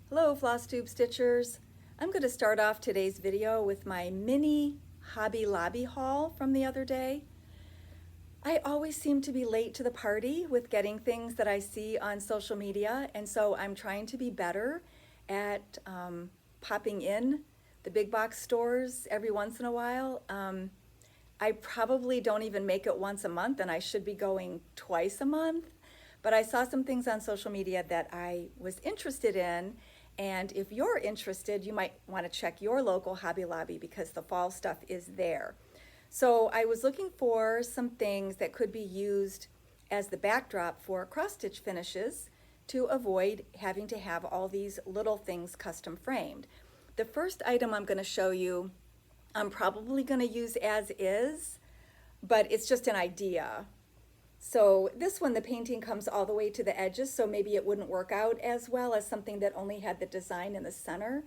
Hello FlossTube Stitchers. I'm going to start off today's video with my mini Hobby Lobby haul from the other day. I always seem to be late to the party with getting things that I see on social media, and so I'm trying to be better at popping in the big box stores every once in a while. I probably don't even make it once a month, and I should be going twice a month. But I saw some things on social media that I was interested in, and if you're interested, you might want to check your local Hobby Lobby because the fall stuff is there. So I was looking for some things that could be used as the backdrop for cross-stitch finishes to avoid having to have all these little things custom framed. The first item I'm going to show you, I'm probably going to use as is, but it's just an idea. So this one, the painting comes all the way to the edges, so maybe it wouldn't work out as well as something that only had the design in the center.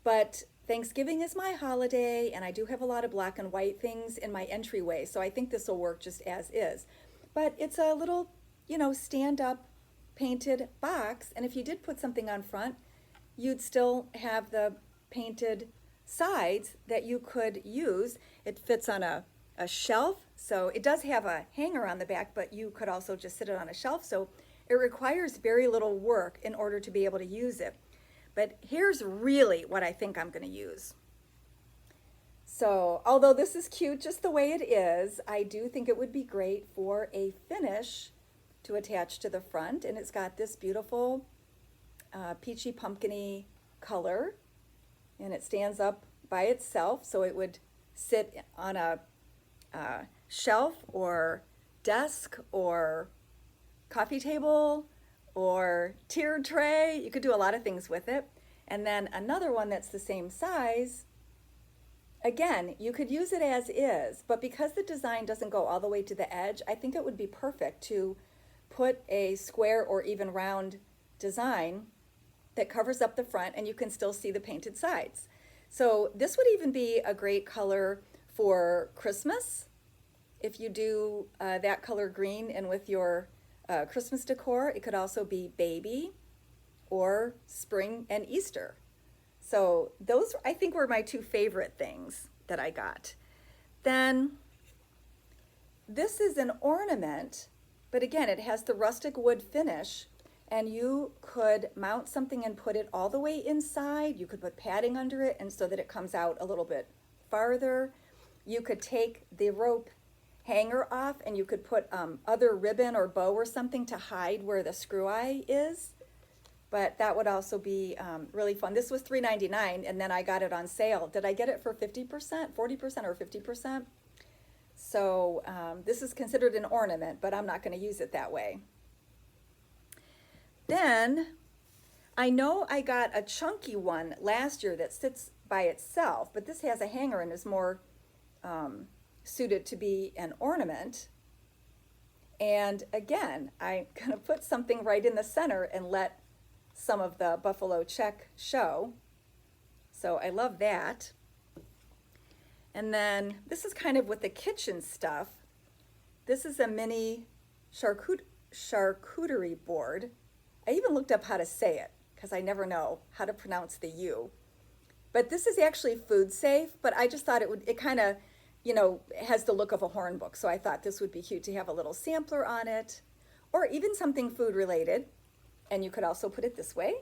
But Thanksgiving is my holiday, and I do have a lot of black and white things in my entryway, so I think this will work just as is. But it's a little, stand-up painted box, and if you did put something on front, you'd still have the painted sides that you could use. It fits on a shelf, so it does have a hanger on the back, but you could also just sit it on a shelf, so it requires very little work in order to be able to use it. But here's really what I think I'm going to use. So although this is cute just the way it is, I do think it would be great for a finish to attach to the front, and it's got this beautiful peachy pumpkin-y color, and it stands up by itself, so it would sit on a shelf or desk or coffee table or tiered tray. You could do a lot of things with it. And then another one that's the same size, again, you could use it as is, but because the design doesn't go all the way to the edge, I think it would be perfect to put a square or even round design that covers up the front and you can still see the painted sides. So this would even be a great color for Christmas, if you do that color green and with your Christmas decor. It could also be baby or spring and Easter. So those, I think, were my two favorite things that I got. Then this is an ornament, but again, it has the rustic wood finish, and you could mount something and put it all the way inside. You could put padding under it and so that it comes out a little bit farther. You could take the rope hanger off and you could put other ribbon or bow or something to hide where the screw eye is. But that would also be really fun. This was $3.99 and then I got it on sale. Did I get it for 50%, 40%, or 50%? So this is considered an ornament, but I'm not going to use it that way. Then I know I got a chunky one last year that sits by itself, but this has a hanger and is more suited to be an ornament. And again, I'm going to put something right in the center and let some of the buffalo check show. So I love that. And then this is kind of with the kitchen stuff. This is a mini charcuterie board. I even looked up how to say it because I never know how to pronounce the U. But this is actually food safe, but I just thought it kind of, has the look of a horn book. So I thought this would be cute to have a little sampler on it, or even something food related. And you could also put it this way.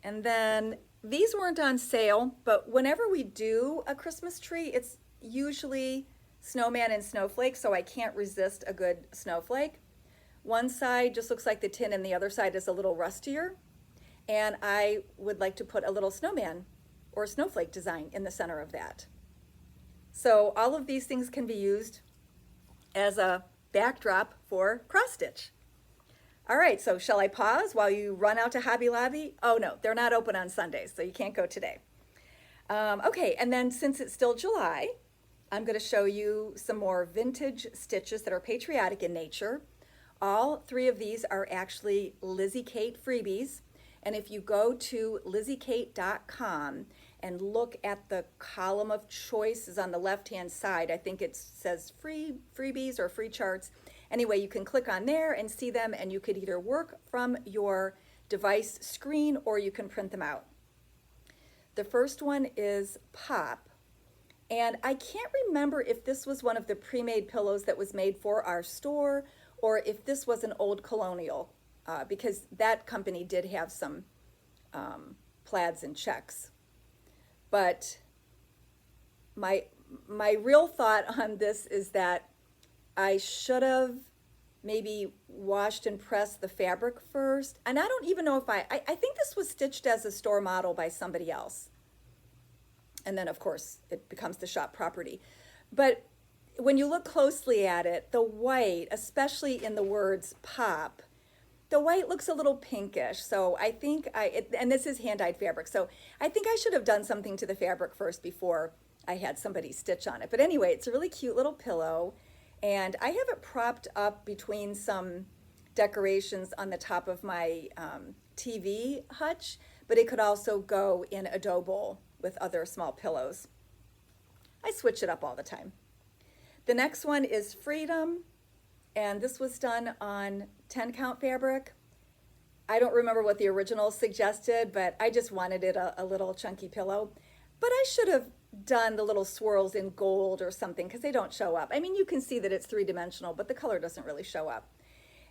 And then these weren't on sale, but whenever we do a Christmas tree, it's usually snowman and snowflake, so I can't resist a good snowflake. One side just looks like the tin and the other side is a little rustier. And I would like to put a little snowman or snowflake design in the center of that. So all of these things can be used as a backdrop for cross stitch. All right, so shall I pause while you run out to Hobby Lobby? Oh no, they're not open on Sundays, so you can't go today. Okay, and then since it's still July, I'm going to show you some more vintage stitches that are patriotic in nature. All three of these are actually Lizzie Kate freebies. And if you go to LizzieKate.com and look at the column of choices on the left-hand side, I think it says freebies or free charts. Anyway, you can click on there and see them, and you could either work from your device screen, or you can print them out. The first one is Pop. And I can't remember if this was one of the pre-made pillows that was made for our store, or if this was an old Colonial, because that company did have some plaids and checks. But my real thought on this is that I should have maybe washed and pressed the fabric first. And I don't even know if I think this was stitched as a store model by somebody else. And then, of course, it becomes the shop property. But when you look closely at it, the white, especially in the words Pop, the white looks a little pinkish. So I think and this is hand-dyed fabric, so I think I should have done something to the fabric first before I had somebody stitch on it. But anyway, it's a really cute little pillow. And I have it propped up between some decorations on the top of my TV hutch, but it could also go in a dough bowl with other small pillows. I switch it up all the time. The next one is Freedom, and this was done on 10 count fabric. I don't remember what the original suggested, but I just wanted it a little chunky pillow. But I should have done the little swirls in gold or something, because they don't show up. I mean, you can see that it's three-dimensional, but the color doesn't really show up.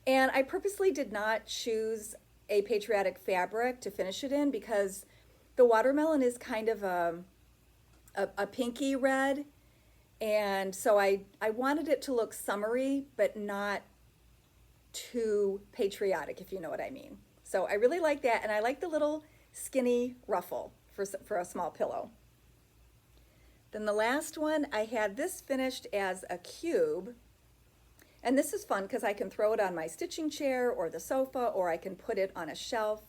And I purposely did not choose a patriotic fabric to finish it in, because the watermelon is kind of a pinky red, and so I wanted it to look summery, but not too patriotic, if you know what I mean. So I really like that, and I like the little skinny ruffle for a small pillow. Then the last one, I had this finished as a cube, and this is fun because I can throw it on my stitching chair or the sofa, or I can put it on a shelf.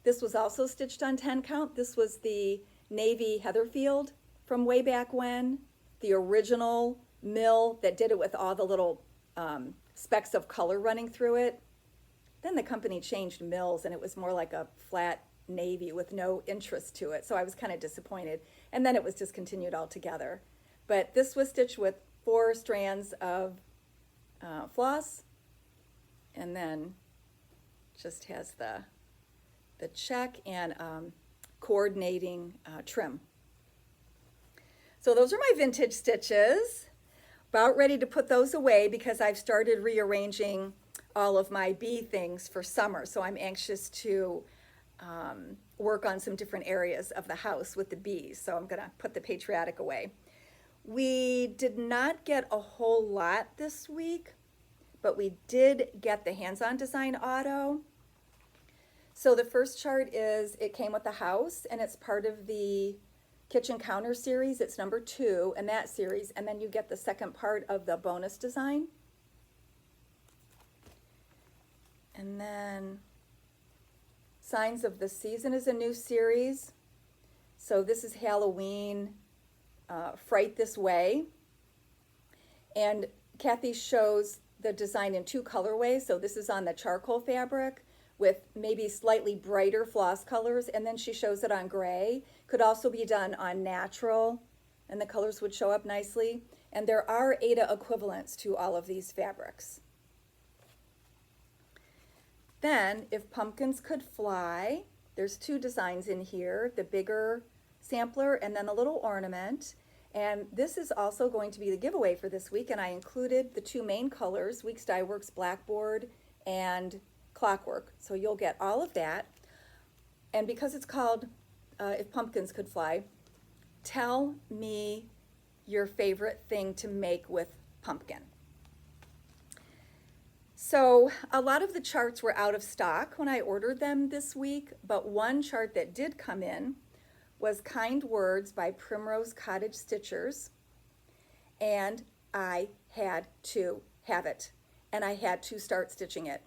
This was also stitched on 10 count. This was the navy Heatherfield from way back when, the original mill that did it with all the little specks of color running through it. Then the company changed mills, and it was more like a flat navy with no interest to it, so I was kind of disappointed. And then it was discontinued altogether. But this was stitched with 4 strands of floss, and then just has the check and coordinating trim. So those are my vintage stitches. About ready to put those away because I've started rearranging all of my bee things for summer. So I'm anxious to work on some different areas of the house with the bees. So I'm gonna put the patriotic away. We did not get a whole lot this week, but we did get the hands-on design auto. So the first chart is, it came with the house, and it's part of the kitchen counter series. It's number 2 in that series, and then you get the second part of the bonus design. And then Signs of the Season is a new series. So this is Halloween, Fright This Way. And Kathy shows the design in 2 colorways. So this is on the charcoal fabric with maybe slightly brighter floss colors, and then she shows it on gray. Could also be done on natural, and the colors would show up nicely. And there are Aida equivalents to all of these fabrics. Then, If Pumpkins Could Fly, there's 2 designs in here, the bigger sampler and then a little ornament. And this is also going to be the giveaway for this week, and I included the 2 main colors, Weeks Dye Works Blackboard and Clockwork. So you'll get all of that. And because it's called If Pumpkins Could Fly, tell me your favorite thing to make with pumpkin. So a lot of the charts were out of stock when I ordered them this week, but one chart that did come in was Kind Words by Primrose Cottage Stitchers, and I had to have it, and I had to start stitching it.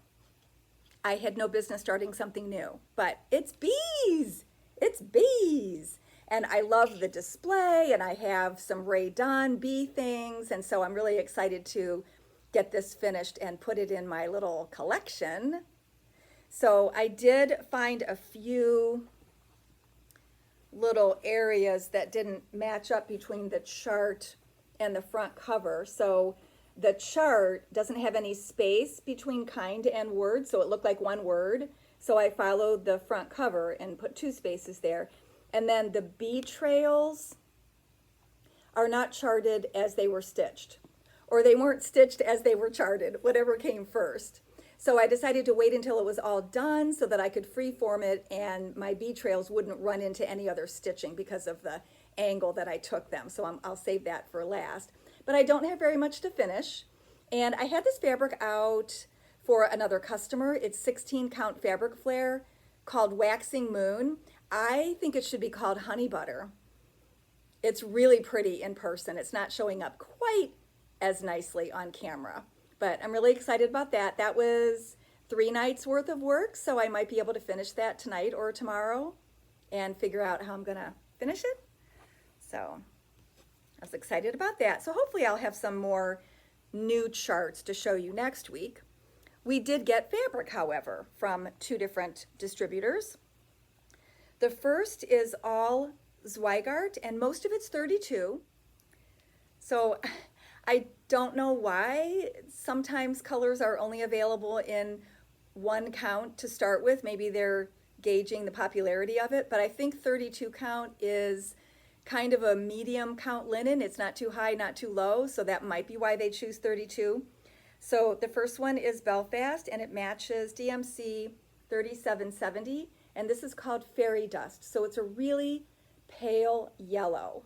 I had no business starting something new, but it's bees! It's bees! And I love the display, and I have some Rae Dunn bee things, and so I'm really excited to get this finished and put it in my little collection. So I did find a few little areas that didn't match up between the chart and the front cover. So the chart doesn't have any space between kind and word, so it looked like one word. So I followed the front cover and put 2 spaces there. And then the bee trails are not charted as they were stitched, or they weren't stitched as they were charted, whatever came first. So I decided to wait until it was all done so that I could freeform it and my bee trails wouldn't run into any other stitching because of the angle that I took them. So I'll save that for last. But I don't have very much to finish. And I had this fabric out for another customer. It's 16 count fabric flare called Waxing Moon. I think it should be called Honey Butter. It's really pretty in person. It's not showing up quite as nicely on camera, but I'm really excited about that. That was 3 nights worth of work, so I might be able to finish that tonight or tomorrow and figure out how I'm gonna finish it. So I was excited about that. So hopefully I'll have some more new charts to show you next week. We did get fabric, however, from 2 different distributors. The first is all Zweigart, and most of it's 32. So I don't know why sometimes colors are only available in 1 count to start with. Maybe they're gauging the popularity of it, but I think 32 count is kind of a medium count linen. It's not too high, not too low, so that might be why they choose 32. So the first one is Belfast, and it matches DMC 3770, and this is called Fairy Dust. So it's a really pale yellow,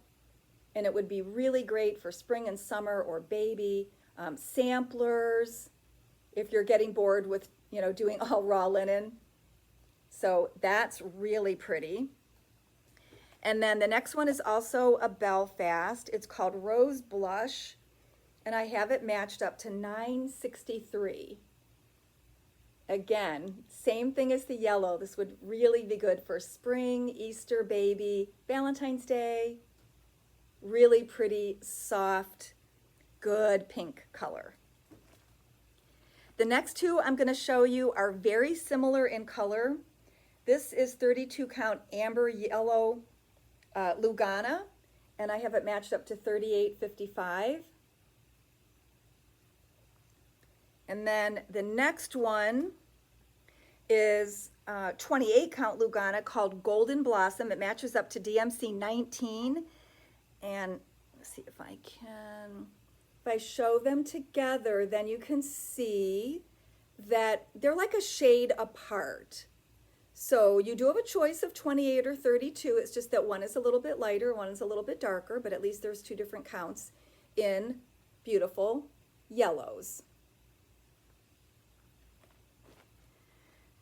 and it would be really great for spring and summer or baby samplers if you're getting bored with, you know, doing all raw linen. So that's really pretty. And then the next one is also a Belfast. It's called Rose Blush, and I have it matched up to 963. Again, same thing as the yellow. This would really be good for spring, Easter, baby, Valentine's Day. Really pretty, soft, good pink color. The next 2 I'm going to show you are very similar in color. This is 32 count amber yellow Lugana, and I have it matched up to 38.55. And then the next one is 28 count Lugana called Golden Blossom. It matches up to DMC 19. And let's see if I can, if I show them together, then you can see that they're like a shade apart. So you do have a choice of 28 or 32. It's just that one is a little bit lighter, one is a little bit darker, but at least there's 2 different counts in beautiful yellows.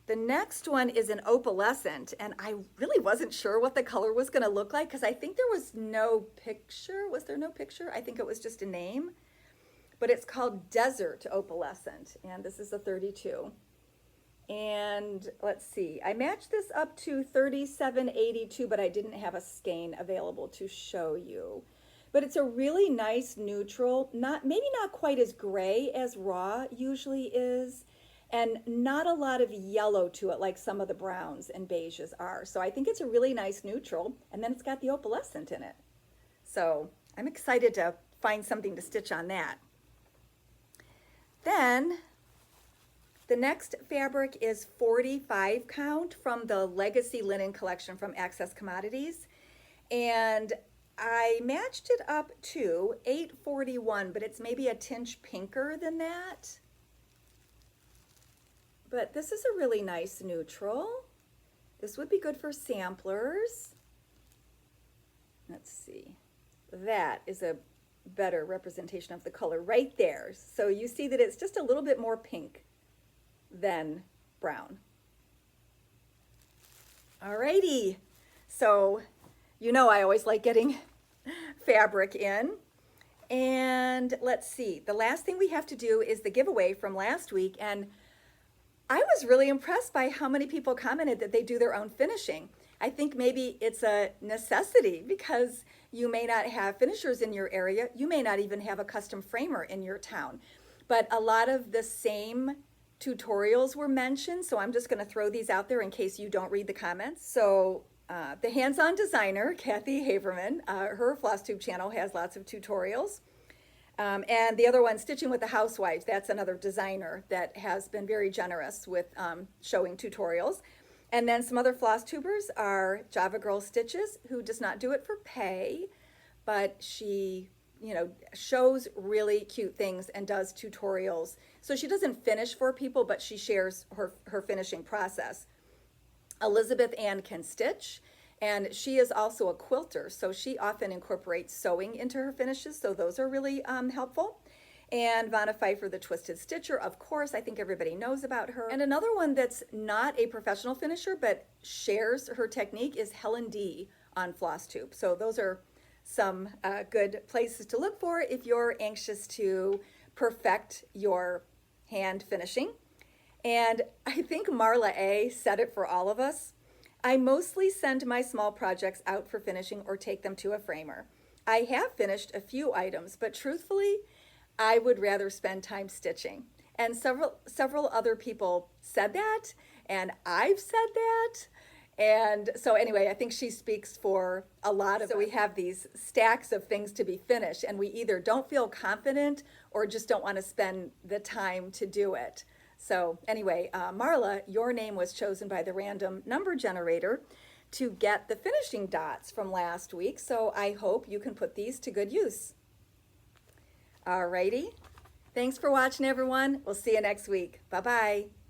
The next one is an Opalescent, and I really wasn't sure what the color was going to look like because I think there was no picture. Was there no picture? I think it was just a name. But it's called Desert Opalescent, and this is a 32. And let's see, I matched this up to 37.82, but I didn't have a skein available to show you. But it's a really nice neutral, maybe not quite as gray as raw usually is, and not a lot of yellow to it like some of the browns and beiges are. So I think it's a really nice neutral, and then it's got the opalescent in it. So I'm excited to find something to stitch on that. Then the next fabric is 45 count from the Legacy Linen Collection from Access Commodities. And I matched it up to 841, but it's maybe a tinge pinker than that. But this is a really nice neutral. This would be good for samplers. Let's see. That is a better representation of the color right there. So you see that it's just a little bit more pink than brown. Alrighty. So you know I always like getting fabric in. And let's see. The last thing we have to do is the giveaway from last week, and I was really impressed by how many people commented that they do their own finishing. I think maybe it's a necessity because you may not have finishers in your area. You may not even have a custom framer in your town. But a lot of the same tutorials were mentioned, so I'm just going to throw these out there in case you don't read the comments. So the hands-on designer, Kathy Haverman, her FlossTube channel has lots of tutorials. And the other one, Stitching with the Housewives, that's another designer that has been very generous with showing tutorials. And then some other floss tubers are Java Girl Stitches, who does not do it for pay, but she, you know, shows really cute things and does tutorials. So she doesn't finish for people, but she shares her finishing process. Elizabeth Ann Can Stitch, and she is also a quilter, so she often incorporates sewing into her finishes, so those are really helpful. And Vanna Pfeiffer, the Twisted Stitcher, of course, I think everybody knows about her. And another one that's not a professional finisher but shares her technique is Helen D on FlossTube. So those are some good places to look for if you're anxious to perfect your hand finishing. And I think Marla A said it for all of us. I mostly send my small projects out for finishing or take them to a framer. I have finished a few items, but truthfully, I would rather spend time stitching. And several other people said that, and I've said that. And so anyway, I think she speaks for a lot of us. So we have these stacks of things to be finished, and we either don't feel confident or just don't want to spend the time to do it. So anyway, Marla, your name was chosen by the random number generator to get the finishing dots from last week. So I hope you can put these to good use. Alrighty. Thanks for watching, everyone. We'll see you next week. Bye-bye.